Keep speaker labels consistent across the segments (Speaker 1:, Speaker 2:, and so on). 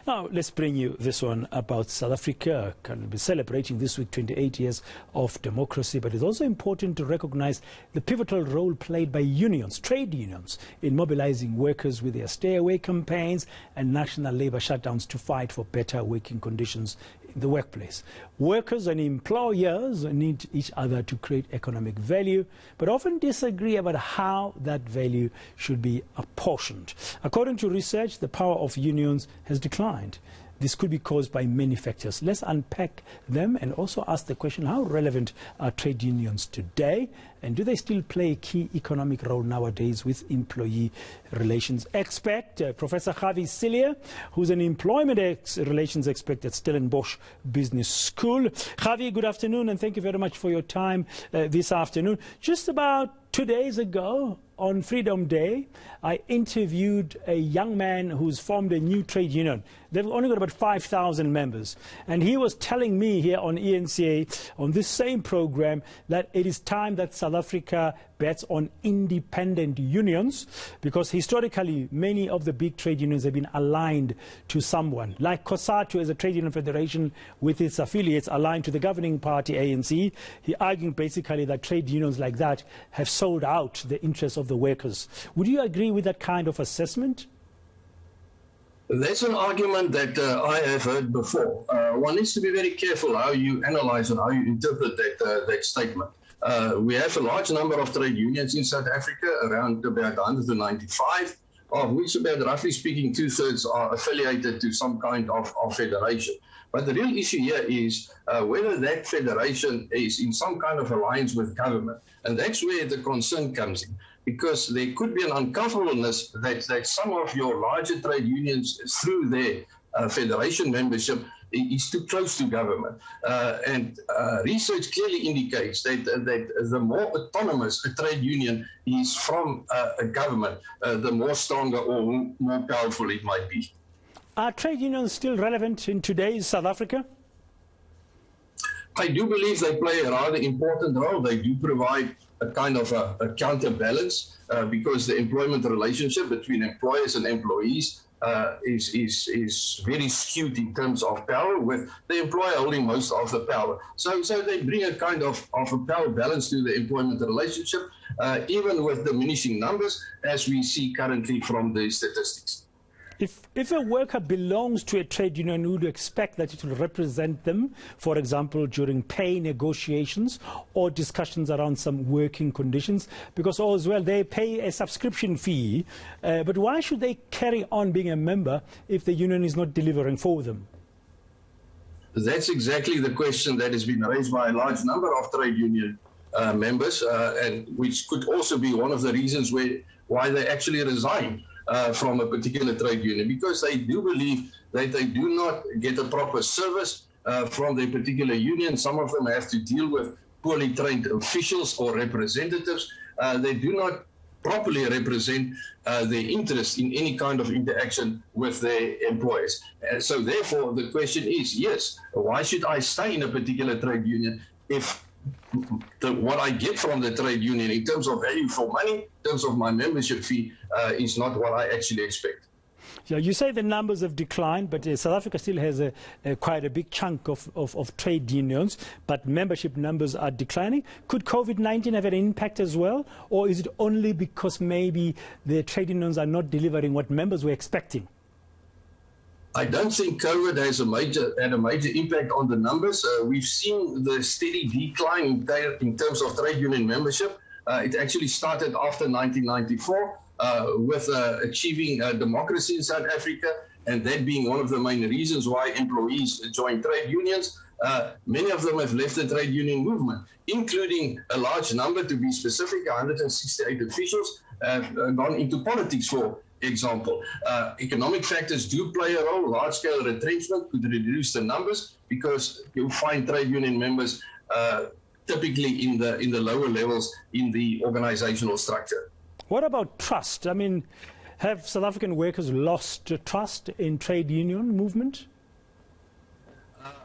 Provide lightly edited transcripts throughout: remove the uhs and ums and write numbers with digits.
Speaker 1: Now, let's bring you this one about South Africa. Can be celebrating this week 28 years of democracy, but it's also important to recognize the pivotal role played by unions, trade unions, in mobilizing workers with their stay-away campaigns and national labor shutdowns to fight for better working conditions in the workplace. Workers and employers need each other to create economic value, but often disagree about how that value should be apportioned. According to research, the power of unions has declined. This could be caused by many factors. Let's unpack them and also ask the question, how relevant are trade unions today? And do they still play a key economic role nowadays with employee relations expert, Professor Gawie Cillie, who's an employment relations expert at Stellenbosch Business School. Gawie, good afternoon, and thank you very much for your time this afternoon. Just about 2 days ago, on Freedom Day, I interviewed a young man who's formed a new trade union. They've only got about 5,000 members. And he was telling me here on eNCA, on this same program, that it is time that South Africa bets on independent unions, because historically many of the big trade unions have been aligned to someone. Like COSATU as a trade union federation with its affiliates aligned to the governing party ANC. He arguing basically that trade unions like that have sold out the interests of the workers. Would you agree with that kind of assessment?
Speaker 2: That's an argument that I have heard before. One needs to be very careful how you analyze and how you interpret that statement. We have a large number of trade unions in South Africa, around about 195, of which about, roughly speaking, 2/3 are affiliated to some kind of federation. But the real issue here is whether that federation is in some kind of alliance with government. And that's where the concern comes in, because there could be an uncomfortableness that some of your larger trade unions, through their federation membership, is too close to government. And research clearly indicates that the more autonomous a trade union is from a government, the more stronger or more powerful it might be.
Speaker 1: Are trade unions still relevant in today's South Africa?
Speaker 2: I do believe they play a rather important role. They do provide a kind of a counterbalance because the employment relationship between employers and employees is very skewed in terms of power, with the employer holding most of the power. So they bring a kind of a power balance to the employment relationship, even with diminishing numbers, as we see currently from the statistics.
Speaker 1: If a worker belongs to a trade union, would you expect that it will represent them, for example, during pay negotiations or discussions around some working conditions? Because all as well, they pay a subscription fee, but why should they carry on being a member if the union is not delivering for them?
Speaker 2: That's exactly the question that has been raised by a large number of trade union members, and which could also be one of the reasons why they actually resign from a particular trade union, because they do believe that they do not get a proper service from their particular union. Some of them have to deal with poorly trained officials or representatives. They do not properly represent their interest in any kind of interaction with their employers. So therefore, the question is, yes, why should I stay in a particular trade union if what I get from the trade union in terms of value for money, in terms of my membership fee, is not what I actually expect?
Speaker 1: Yeah, you say the numbers have declined, but South Africa still has quite a big chunk of trade unions, but membership numbers are declining. Could COVID-19 have an impact as well, or is it only because maybe the trade unions are not delivering what members were expecting?
Speaker 2: I don't think COVID has had a major impact on the numbers. We've seen the steady decline in terms of trade union membership. It actually started after 1994 with achieving democracy in South Africa, and that being one of the main reasons why employees join trade unions. Many of them have left the trade union movement, including a large number, to be specific, 168 officials have gone into politics, for example. Economic factors do play a role. Large-scale retrenchment could reduce the numbers, because you'll find trade union members typically in the lower levels in the organizational structure.
Speaker 1: What about trust? I mean, have South African workers lost trust in trade union movement?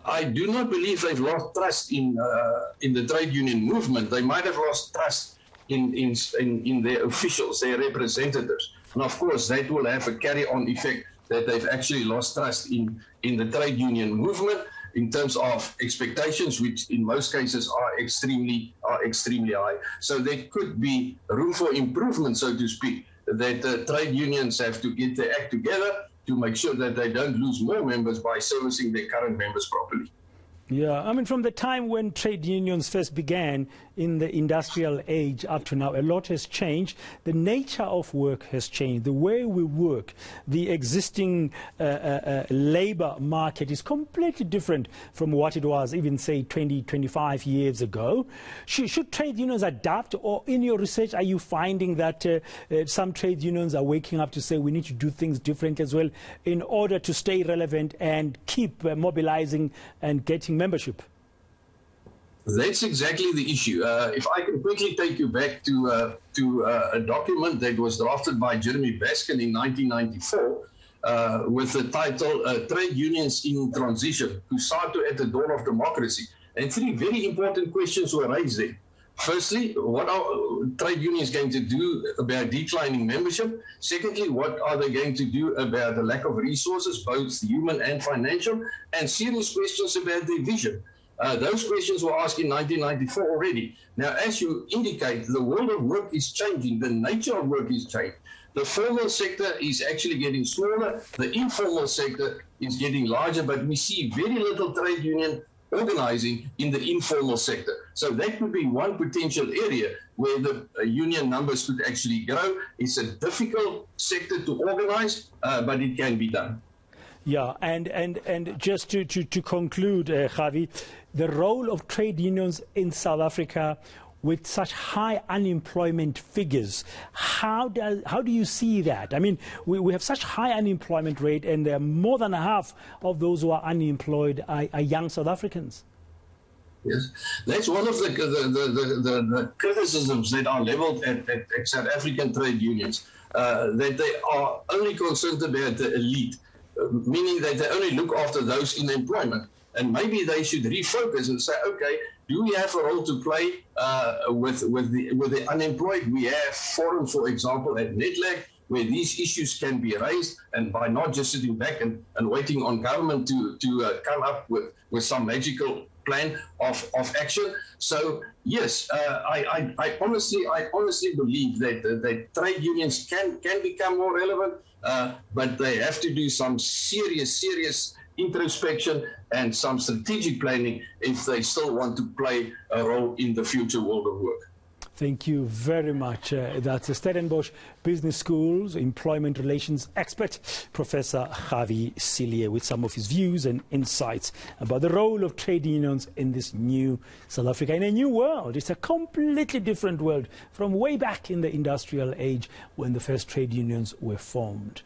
Speaker 2: I do not believe they've lost trust in the trade union movement. They might have lost trust in their officials, their representatives. And of course, that will have a carry-on effect that they've actually lost trust in the trade union movement in terms of expectations, which in most cases are extremely high. So there could be room for improvement, so to speak, that trade unions have to get their act together to make sure that they don't lose more members by servicing their current members properly.
Speaker 1: Yeah, I mean, from the time when trade unions first began in the industrial age up to now, a lot has changed. The nature of work has changed. The way we work, the existing labor market is completely different from what it was even, say, 20, 25 years ago. Should trade unions adapt, or in your research, are you finding that some trade unions are waking up to say we need to do things different as well in order to stay relevant and keep mobilizing and getting membership?
Speaker 2: That's exactly the issue. If I can quickly take you back to a document that was drafted by Jeremy Baskin in 1994 with the title Trade Unions in Transition, Kusatu at the Dawn of Democracy. And three very important questions were raised there. Firstly, what are trade unions going to do about declining membership? Secondly, what are they going to do about the lack of resources, both human and financial? And serious questions about their vision. Those questions were asked in 1994 already. Now, as you indicate, the world of work is changing. The nature of work is changing. The formal sector is actually getting smaller. The informal sector is getting larger, but we see very little trade union organizing in the informal sector. So that could be one potential area where the union numbers could actually grow. It's a difficult sector to organize, but it can be done.
Speaker 1: Yeah, and just to conclude, Gawie, the role of trade unions in South Africa with such high unemployment figures, how do you see that? I mean, we have such high unemployment rate, and more than half of those who are unemployed are young South Africans.
Speaker 2: Yes, that's one of the criticisms that are leveled at South African trade unions, that they are only concerned about the elite, meaning that they only look after those in employment. And maybe they should refocus and say, okay, do we have a role to play with the unemployed? We have forums, for example, at NETLAC, where these issues can be raised, and by not just sitting back and waiting on government to come up with some magical plan of action. So yes, I honestly believe that trade unions can become more relevant, but they have to do some serious introspection and some strategic planning if they still want to play a role in the future world of work.
Speaker 1: Thank you very much. That's the Stellenbosch Business School's employment relations expert, Professor Gawie Cillie, with some of his views and insights about the role of trade unions in this new South Africa, in a new world. It's a completely different world from way back in the industrial age when the first trade unions were formed.